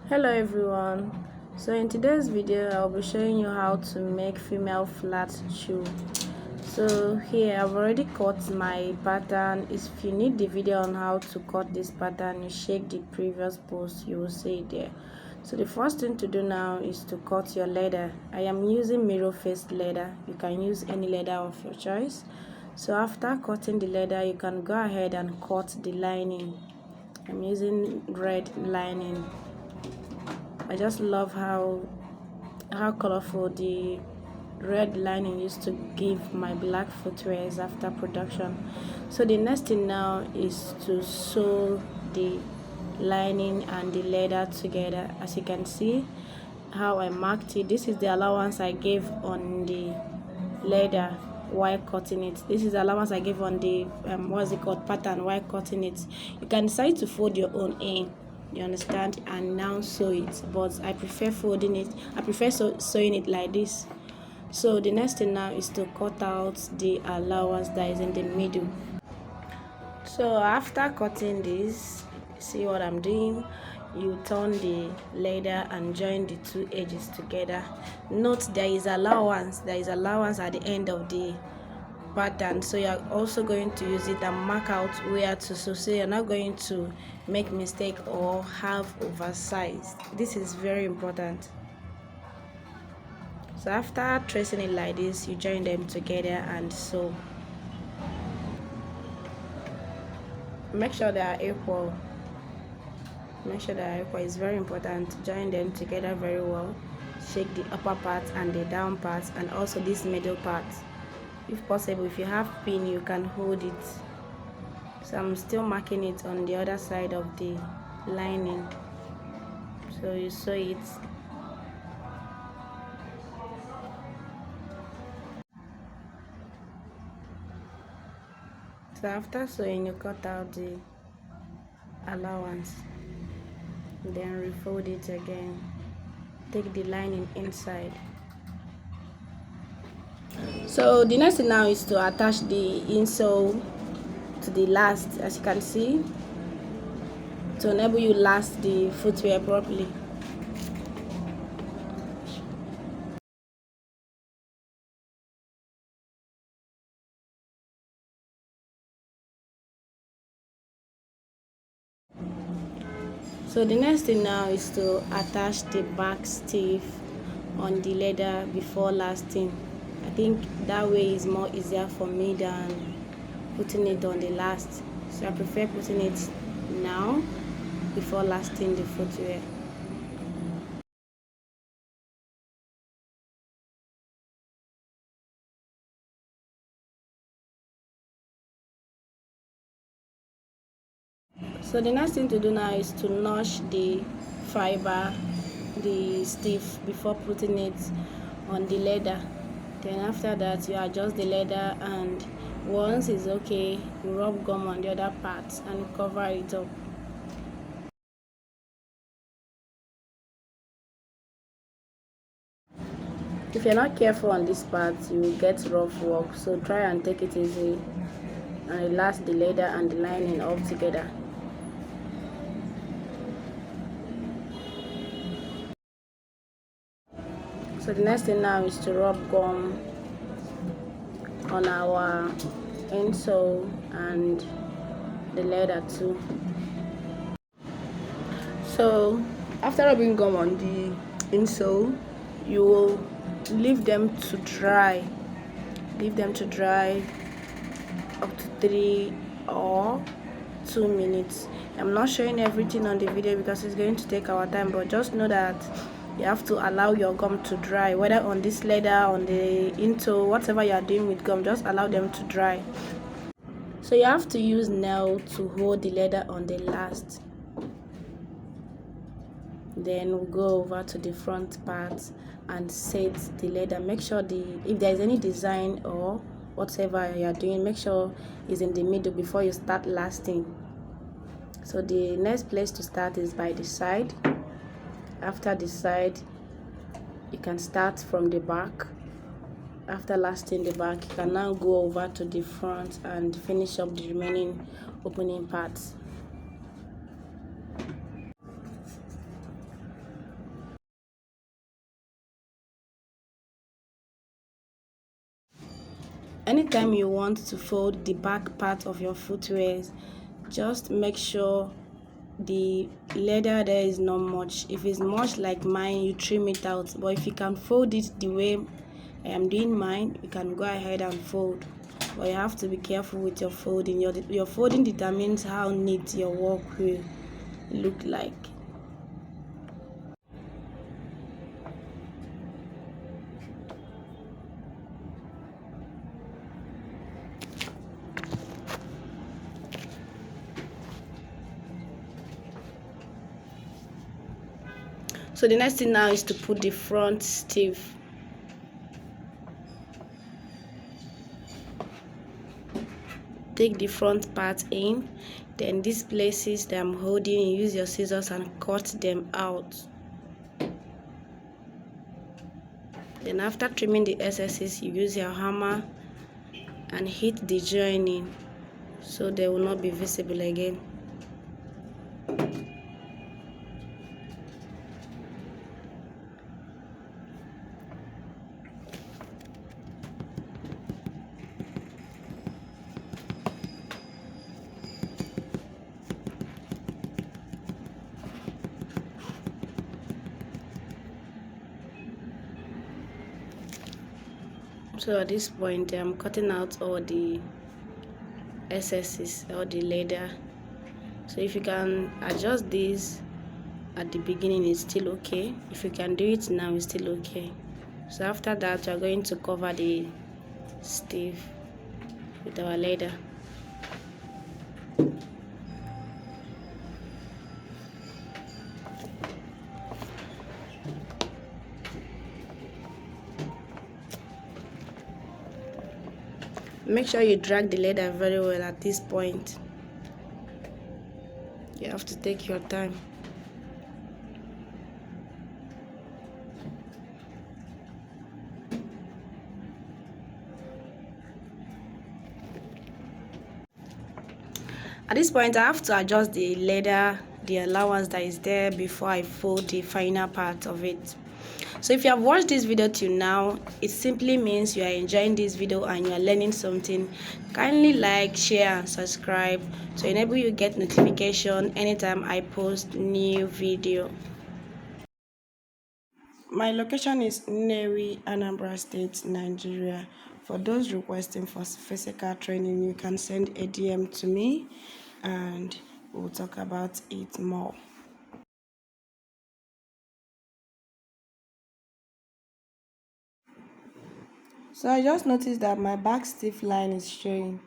Hello everyone. So in today's video I'll be showing you how to make female flat shoe. So here I've already cut my pattern. If you need the video on how to cut this pattern, you check the previous post, you will see it there. So the first thing to do now is to cut your leather. I am using mirror faced leather. You can use any leather of your choice. So after cutting the leather, you can go ahead and cut the lining. I'm using red lining. I just love how colorful the red lining used to give my black footwears after production. So the next thing now is to sew the lining and the leather together. As you can see how I marked it, this is the allowance I gave on the leather while cutting it. This is the allowance I gave on the pattern while cutting it. You can decide to fold your own in, you understand, and now sew it, but I prefer folding it. I prefer sewing it like this. So the next thing now is to cut out the allowance that is in the middle. So after cutting this, see what I'm doing? You turn the leather and join the two edges together. Note there is allowance at the end of the pattern, so you're also going to use it and mark out where to sew, so you're not going to make mistake or have oversized. This is very important. So after tracing it like this, you join them together and sew. Make sure they are equal. It's very important. Join them together very well. Shake the upper part and the down part, and also this middle part. If possible, if you have pin, you can hold it. So I'm still marking it on the other side of the lining. So you sew it. So after sewing, you cut out the allowance, then refold it again. Take the lining inside. So the next thing now is to attach the insole to the last, as you can see, to enable you last the footwear properly. So the next thing now is to attach the back stiff on the leather before lasting. I think that way is more easier for me than putting it on the last. So I prefer putting it now before lasting the footwear. So the next thing to do now is to notch the fiber, the stiff, before putting it on the leather. Then after that, you adjust the leather, and once it's okay, you rub gum on the other parts and cover it up. If you're not careful on this part, you will get rough work, so try and take it easy and relax the leather and the lining all together. So the next thing now is to rub gum on our insole and the leather too. So after rubbing gum on the insole, you will leave them to dry up to 3 or 2 minutes. I'm not showing everything on the video because it's going to take our time, but just know that you have to allow your gum to dry, whether on this leather, on the insole, whatever you are doing with gum, just allow them to dry. So you have to use nail to hold the leather on the last. Then we'll go over to the front part and set the leather. Make sure if there is any design or whatever you are doing, make sure it's in the middle before you start lasting. So the next place to start is by the side. After the side, you can start from the back. After lasting the back, you can now go over to the front and finish up the remaining opening parts. anytime you want to fold the back part of your footwear, just make sure the leather there is not much. If it's much like mine, you trim it out, but if you can fold it the way I am doing mine, you can go ahead and fold, but you have to be careful with your folding. Your folding determines how neat your work will look like. So the next thing now is to put the front sleeve. Take the front part in, then these places that I'm holding, use your scissors and cut them out. Then after trimming the excesses, you use your hammer and hit the joining so they will not be visible again. So at this point, I'm cutting out all the excesses, all the leather. So if you can adjust this at the beginning, it's still okay. If you can do it now, it's still okay. So after that, we're going to cover the sleeve with our leather. Make sure you drag the leather very well at this point. You have to take your time. At this point, I have to adjust the leather, the allowance that is there before I fold the final part of it. So if you have watched this video till now, it simply means you are enjoying this video and you are learning something. Kindly like, share and subscribe to enable you get notification anytime I post new video. My location is Nnewi, Anambra State, Nigeria. For those requesting for physical training, you can send a DM to me and we'll talk about it more. So I just noticed that my back stiff line is showing,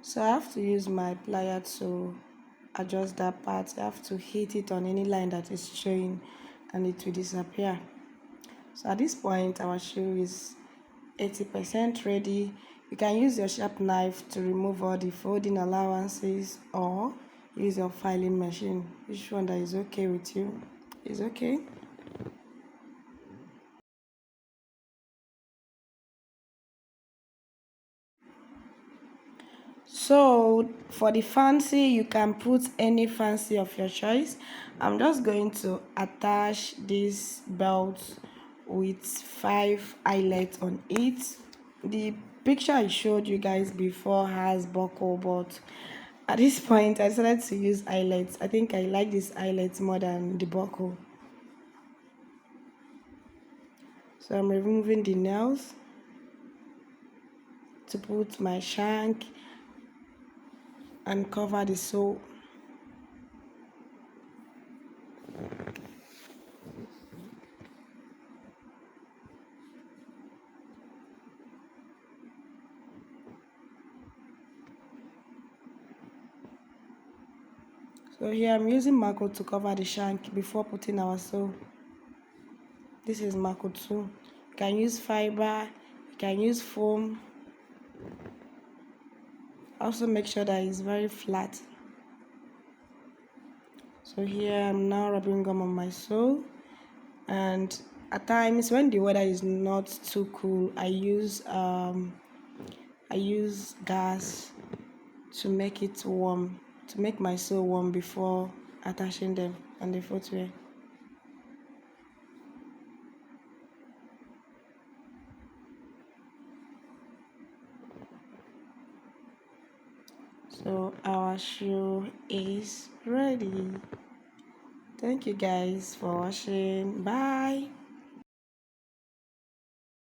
so I have to use my plier to adjust that part. I have to hit it on any line that is showing and it will disappear. So at this point, our shoe is 80% ready. You can use your sharp knife to remove all the folding allowances or use your filing machine. Which one that is okay with you is okay. So for the fancy, you can put any fancy of your choice. I'm just going to attach this belt with 5 eyelets on it. The picture I showed you guys before has buckle, but at this point I decided to use eyelets. I think I like these eyelets more than the buckle. So I'm removing the nails to put my shank and cover the sole. So here I'm using Marco to cover the shank before putting our sole. This is Marco 2. You can use fiber, you can use foam. Also make sure that it's very flat. So here I'm now rubbing gum on my sole, and at times when the weather is not too cool, I use gas to make it warm, to make my sole warm before attaching them on the footwear. So our shoe is ready. Thank you guys for watching. Bye.